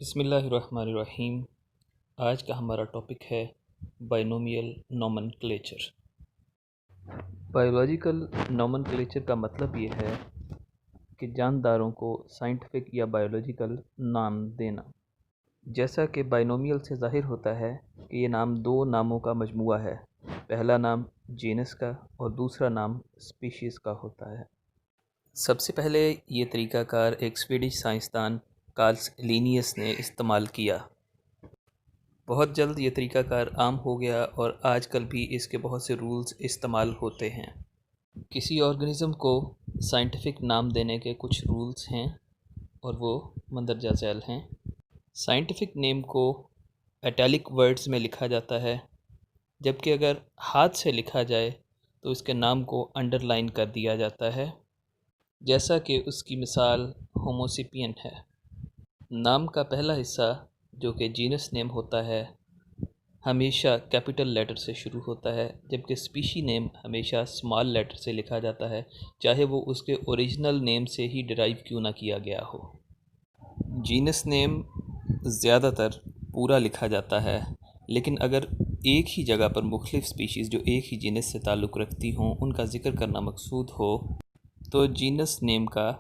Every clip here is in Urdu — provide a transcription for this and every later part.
بسم اللہ الرحمن الرحیم۔ آج کا ہمارا ٹاپک ہے بائنومیل نومنکلیچر۔ بایولوجیکل نومنکلیچر کا مطلب یہ ہے کہ جانداروں کو سائنٹیفک یا بایولوجیکل نام دینا۔ جیسا کہ بائنومیل سے ظاہر ہوتا ہے کہ یہ نام دو ناموں کا مجموعہ ہے، پہلا نام جینس کا اور دوسرا نام اسپیشیز کا ہوتا ہے۔ سب سے پہلے یہ طریقہ کار ایک سویڈش سائنسدان کارل لینیس نے استعمال کیا۔ بہت جلد یہ طریقہ کار عام ہو گیا اور آج کل بھی اس کے بہت سے رولز استعمال ہوتے ہیں۔ کسی آرگنزم کو سائنٹیفک نام دینے کے کچھ رولز ہیں اور وہ مندرجہ ذیل ہیں۔ سائنٹیفک نیم کو ایٹیلک ورڈز میں لکھا جاتا ہے، جبکہ اگر ہاتھ سے لکھا جائے تو اس کے نام کو انڈر لائن کر دیا جاتا ہے، جیسا کہ اس کی مثال ہوموسیپین ہے۔ نام کا پہلا حصہ جو کہ جینس نیم ہوتا ہے ہمیشہ کیپٹل لیٹر سے شروع ہوتا ہے، جبکہ اسپیشی نیم ہمیشہ اسمال لیٹر سے لکھا جاتا ہے، چاہے وہ اس کے اوریجنل نیم سے ہی ڈرائیو کیوں نہ کیا گیا ہو۔ جینس نیم زیادہ تر پورا لکھا جاتا ہے، لیکن اگر ایک ہی جگہ پر مختلف اسپیشیز جو ایک ہی جینس سے تعلق رکھتی ہوں ان کا ذکر کرنا مقصود ہو تو جینس نیم کا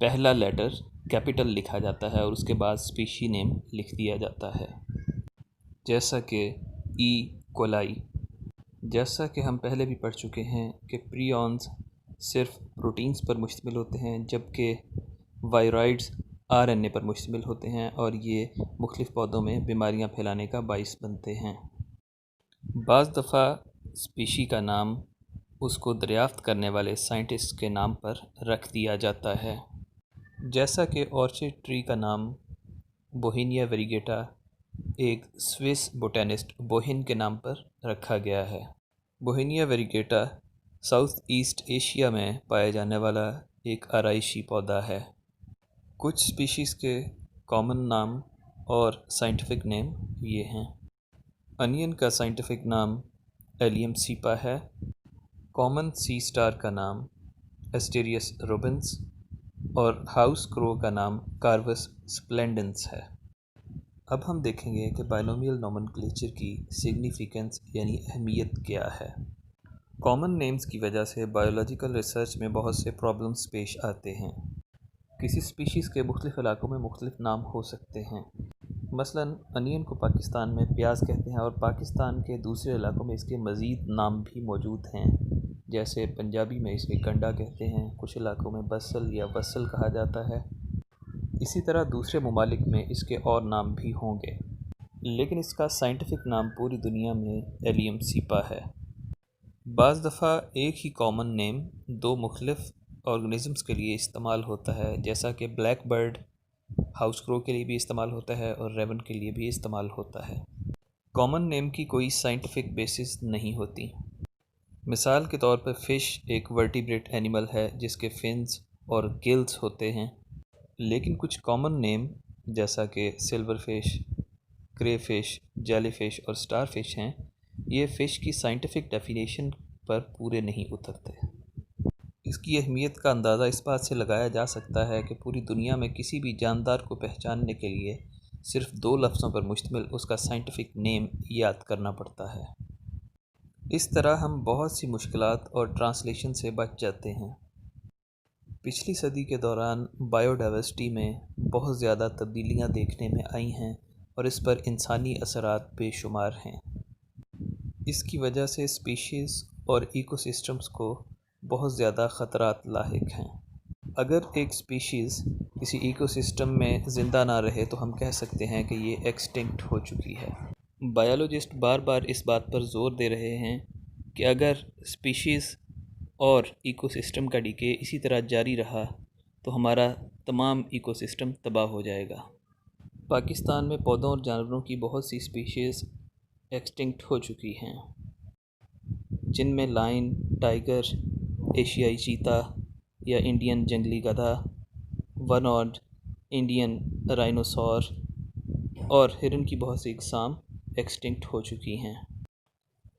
پہلا لیٹر کیپٹل لکھا جاتا ہے اور اس کے بعد اسپیشی نیم لکھ دیا جاتا ہے، جیسا کہ ای کولائی۔ جیسا کہ ہم پہلے بھی پڑھ چکے ہیں کہ پریونز صرف پروٹینز پر مشتمل ہوتے ہیں، جبکہ وائرائڈز RNA پر مشتمل ہوتے ہیں اور یہ مختلف پودوں میں بیماریاں پھیلانے کا باعث بنتے ہیں۔ بعض دفعہ اسپیشی کا نام اس کو دریافت کرنے والے سائنٹسٹ کے نام پر رکھ دیا جاتا ہے، جیسا کہ اورچڈ ٹری کا نام بوہینیا ویریگیٹا ایک سوئس بوٹینسٹ بوہن کے نام پر رکھا گیا ہے۔ بوہینیا ویریگیٹا ساؤتھ ایسٹ ایشیا میں پایا جانے والا ایک آرائشی پودا ہے۔ کچھ اسپیشیز کے کامن نام اور سائنٹیفک نیم یہ ہیں۔ انین کا سائنٹیفک نام ایلیم سیپا ہے۔ کامن سی سٹار کا نام ایسٹیریس روبنس اور ہاؤس کرو کا نام کاروس سپلینڈنس ہے۔ اب ہم دیکھیں گے کہ بائنومیل نومنکلیچر کی سگنیفیکنس یعنی اہمیت کیا ہے۔ کامن نیمز کی وجہ سے بایولوجیکل ریسرچ میں بہت سے پرابلمز پیش آتے ہیں۔ کسی اسپیشیز کے مختلف علاقوں میں مختلف نام ہو سکتے ہیں۔ مثلاً انین کو پاکستان میں پیاز کہتے ہیں اور پاکستان کے دوسرے علاقوں میں اس کے مزید نام بھی موجود ہیں، جیسے پنجابی میں اس کے گنڈا کہتے ہیں، کچھ علاقوں میں بصل یا وصل کہا جاتا ہے۔ اسی طرح دوسرے ممالک میں اس کے اور نام بھی ہوں گے، لیکن اس کا سائنٹیفک نام پوری دنیا میں ایلیم سیپا ہے۔ بعض دفعہ ایک ہی کامن نیم دو مختلف آرگنزمز کے لیے استعمال ہوتا ہے، جیسا کہ بلیک برڈ ہاؤس کرو کے لیے بھی استعمال ہوتا ہے اور ریون کے لیے بھی استعمال ہوتا ہے۔ کامن نیم کی کوئی سائنٹیفک بیسس نہیں ہوتی۔ مثال کے طور پر فش ایک ورٹیبریٹ اینیمل ہے جس کے فنز اور گلز ہوتے ہیں، لیکن کچھ کامن نیم جیسا کہ سلور فش، کرے فش، جیلی فش اور سٹار فش ہیں، یہ فش کی سائنٹیفک ڈیفینیشن پر پورے نہیں اترتے۔ اس کی اہمیت کا اندازہ اس بات سے لگایا جا سکتا ہے کہ پوری دنیا میں کسی بھی جاندار کو پہچاننے کے لیے صرف دو لفظوں پر مشتمل اس کا سائنٹیفک نیم یاد کرنا پڑتا ہے۔ اس طرح ہم بہت سی مشکلات اور ٹرانسلیشن سے بچ جاتے ہیں۔ پچھلی صدی کے دوران بائیو ڈائیورسٹی میں بہت زیادہ تبدیلیاں دیکھنے میں آئی ہیں اور اس پر انسانی اثرات بے شمار ہیں۔ اس کی وجہ سے اسپیشیز اور ایکو سسٹمز کو بہت زیادہ خطرات لاحق ہیں۔ اگر ایک اسپیشیز کسی ایکو سسٹم میں زندہ نہ رہے تو ہم کہہ سکتے ہیں کہ یہ ایکسٹنکٹ ہو چکی ہے۔ بایولوجسٹ بار بار اس بات پر زور دے رہے ہیں کہ اگر اسپیشیز اور ایکو سسٹم کا ڈیکے اسی طرح جاری رہا تو ہمارا تمام ایکو سسٹم تباہ ہو جائے گا۔ پاکستان میں پودوں اور جانوروں کی بہت سی اسپیشیز ایکسٹنکٹ ہو چکی ہیں، جن میں لائن، ٹائیگر، ایشیائی چیتا یا انڈین جنگلی گدھا، ون آرڈ انڈین رائنوسور اور ہرن کی بہت سی اقسام ایکسٹنکٹ ہو چکی ہیں۔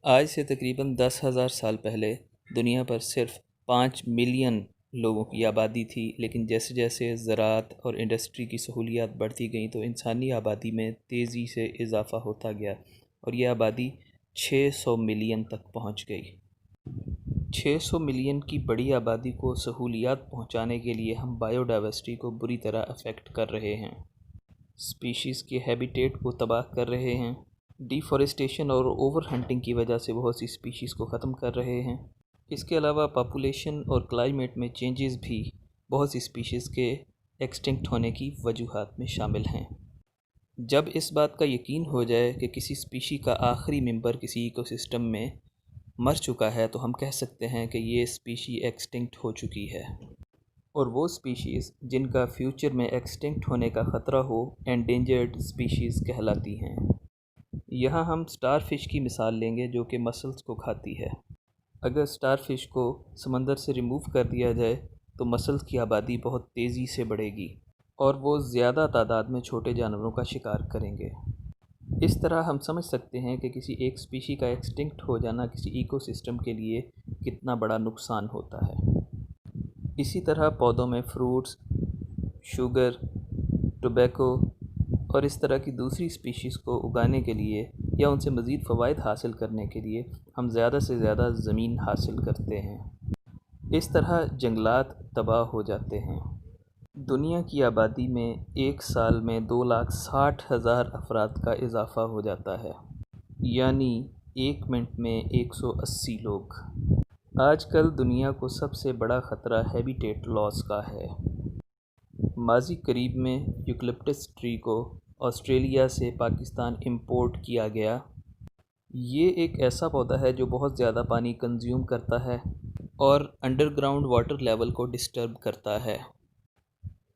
آج سے تقریباً 10,000 سال پہلے دنیا پر صرف 5 ملین لوگوں کی آبادی تھی، لیکن جیسے جیسے زراعت اور انڈسٹری کی سہولیات بڑھتی گئیں تو انسانی آبادی میں تیزی سے اضافہ ہوتا گیا اور یہ آبادی 600 ملین تک پہنچ گئی۔ 600 ملین کی بڑی آبادی کو سہولیات پہنچانے کے لیے ہم بائیو ڈائیورسٹی کو بری طرح افیکٹ کر رہے ہیں، اسپیشیز کے ہیبیٹیٹ کو تباہ کر رہے ہیں، ڈیفارسٹیشن اور اوور ہنٹنگ کی وجہ سے بہت سی اسپیشیز کو ختم کر رہے ہیں۔ اس کے علاوہ پاپولیشن اور کلائمیٹ میں چینجز بھی بہت سی اسپیشیز کے ایکسٹنکٹ ہونے کی وجوہات میں شامل ہیں۔ جب اس بات کا یقین ہو جائے کہ کسی اسپیشی کا آخری ممبر کسی ایکو سسٹم میں مر چکا ہے تو ہم کہہ سکتے ہیں کہ یہ اسپیشی ایکسٹنکٹ ہو چکی ہے، اور وہ اسپیشیز جن کا فیوچر میں ایکسٹنکٹ ہونے کا خطرہ ہو انڈینجرڈ اسپیشیز کہلاتی ہیں۔ یہاں ہم اسٹار فش کی مثال لیں گے جو کہ مسلز کو کھاتی ہے۔ اگر اسٹار فش کو سمندر سے ریموو کر دیا جائے تو مسلز کی آبادی بہت تیزی سے بڑھے گی اور وہ زیادہ تعداد میں چھوٹے جانوروں کا شکار کریں گے۔ اس طرح ہم سمجھ سکتے ہیں کہ کسی ایک اسپیشی کا ایکسٹنکٹ ہو جانا کسی ایکو سسٹم کے لیے کتنا بڑا نقصان ہوتا ہے۔ اسی طرح پودوں میں فروٹس، شوگر، ٹوبیکو اور اس طرح کی دوسری اسپیشیز کو اگانے کے لیے یا ان سے مزید فوائد حاصل کرنے کے لیے ہم زیادہ سے زیادہ زمین حاصل کرتے ہیں۔ اس طرح جنگلات تباہ ہو جاتے ہیں۔ دنیا کی آبادی میں ایک سال میں 2,60,000 افراد کا اضافہ ہو جاتا ہے، یعنی ایک منٹ میں 180 لوگ۔ آج کل دنیا کو سب سے بڑا خطرہ ہیبیٹیٹ لاس کا ہے۔ ماضی قریب میں یوکلپٹس ٹری کو آسٹریلیا سے پاکستان امپورٹ کیا گیا۔ یہ ایک ایسا پودا ہے جو بہت زیادہ پانی کنزیوم کرتا ہے اور انڈر گراؤنڈ واٹر لیول کو ڈسٹرب کرتا ہے۔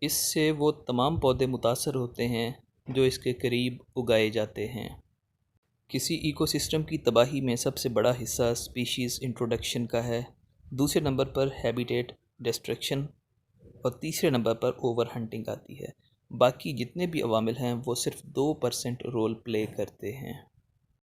اس سے وہ تمام پودے متاثر ہوتے ہیں جو اس کے قریب اگائے جاتے ہیں۔ کسی ایکو سسٹم کی تباہی میں سب سے بڑا حصہ اسپیشیز انٹروڈکشن کا ہے، دوسرے نمبر پر ہیبیٹیٹ ڈسٹرکشن اور تیسرے نمبر پر اوور ہنٹنگ آتی ہے۔ باقی جتنے بھی عوامل ہیں وہ صرف 2% رول پلے کرتے ہیں۔